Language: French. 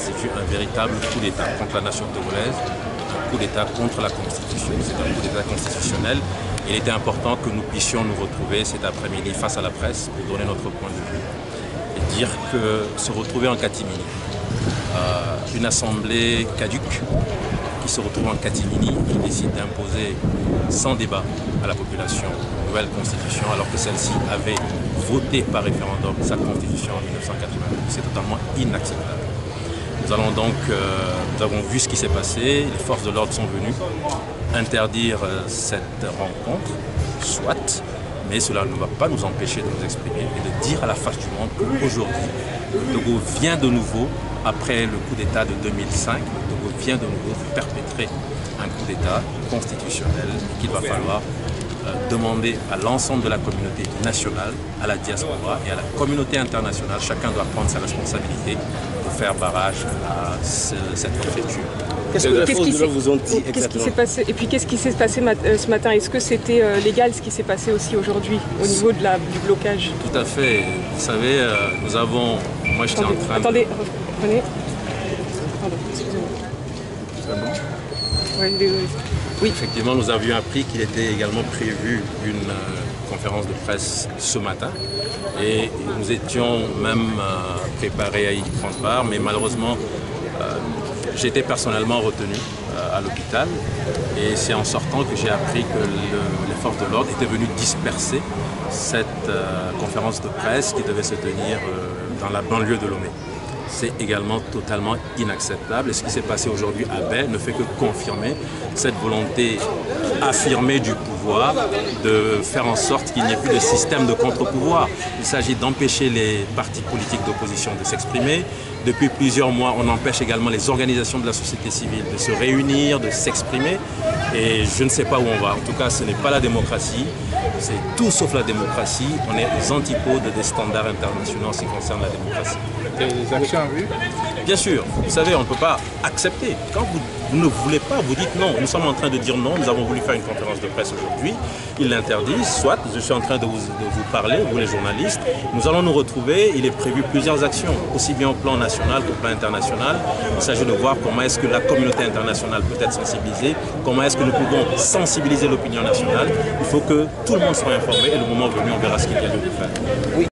constitue un véritable coup d'État contre la nation togolaise, un coup d'État contre la Constitution. C'est un coup d'État constitutionnel. Il était important que nous puissions nous retrouver cet après-midi face à la presse pour donner notre point de vue et dire que se retrouver en catimini, une assemblée caduque qui se retrouve en catimini, qui décide d'imposer sans débat à la population une nouvelle constitution alors que celle-ci avait voté par référendum sa constitution en 1992. C'est totalement inacceptable. Nous avons vu ce qui s'est passé, les forces de l'ordre sont venues interdire cette rencontre, soit, mais cela ne va pas nous empêcher de nous exprimer et de dire à la face du monde qu'aujourd'hui, le Togo vient de nouveau, après le coup d'État de 2005, le Togo vient de nouveau perpétrer un coup d'État constitutionnel qu'il va falloir demander à l'ensemble de la communauté nationale, à la diaspora et à la communauté internationale. Chacun doit prendre sa responsabilité pour faire barrage à cette forfaiture. Qu'est-ce qui s'est passé? Et puis qu'est-ce qui s'est passé ce matin? Est-ce que c'était légal ce qui s'est passé aussi aujourd'hui au niveau du blocage? Tout à fait. Vous savez, nous avons... Moi j'étais en train Attendez, reprenez. Pardon, excusez-moi. C'est bon? Oui, oui. Oui, effectivement, nous avions appris qu'il était également prévu une conférence de presse ce matin et nous étions même préparés à y prendre part, mais malheureusement, j'étais personnellement retenu à l'hôpital et c'est en sortant que j'ai appris que les forces de l'ordre étaient venues disperser cette conférence de presse qui devait se tenir dans la banlieue de Lomé. C'est également totalement inacceptable. Et ce qui s'est passé aujourd'hui à Baie ne fait que confirmer cette volonté affirmée du pouvoir de faire en sorte qu'il n'y ait plus de système de contre-pouvoir. Il s'agit d'empêcher les partis politiques d'opposition de s'exprimer. Depuis plusieurs mois, on empêche également les organisations de la société civile de se réunir, de s'exprimer. Et je ne sais pas où on va. En tout cas, ce n'est pas la démocratie. C'est tout sauf la démocratie. On est aux antipodes des standards internationaux en ce qui concerne la démocratie. Des actions en vue? Bien sûr. Vous savez, on ne peut pas accepter. Quand vous ne voulez pas, vous dites non. Nous sommes en train de dire non. Nous avons voulu faire une conférence de presse aujourd'hui. Ils l'interdisent. Soit je suis en train de vous parler, vous les journalistes. Nous allons nous retrouver. Il est prévu plusieurs actions, aussi bien au plan national qu'au plan international. Il s'agit de voir comment est-ce que la communauté internationale peut être sensibilisée, comment est-ce que nous pouvons sensibiliser l'opinion nationale. Il faut que tout le monde soit informé et le moment venu, on verra ce qu'il y a lieu de faire. Oui.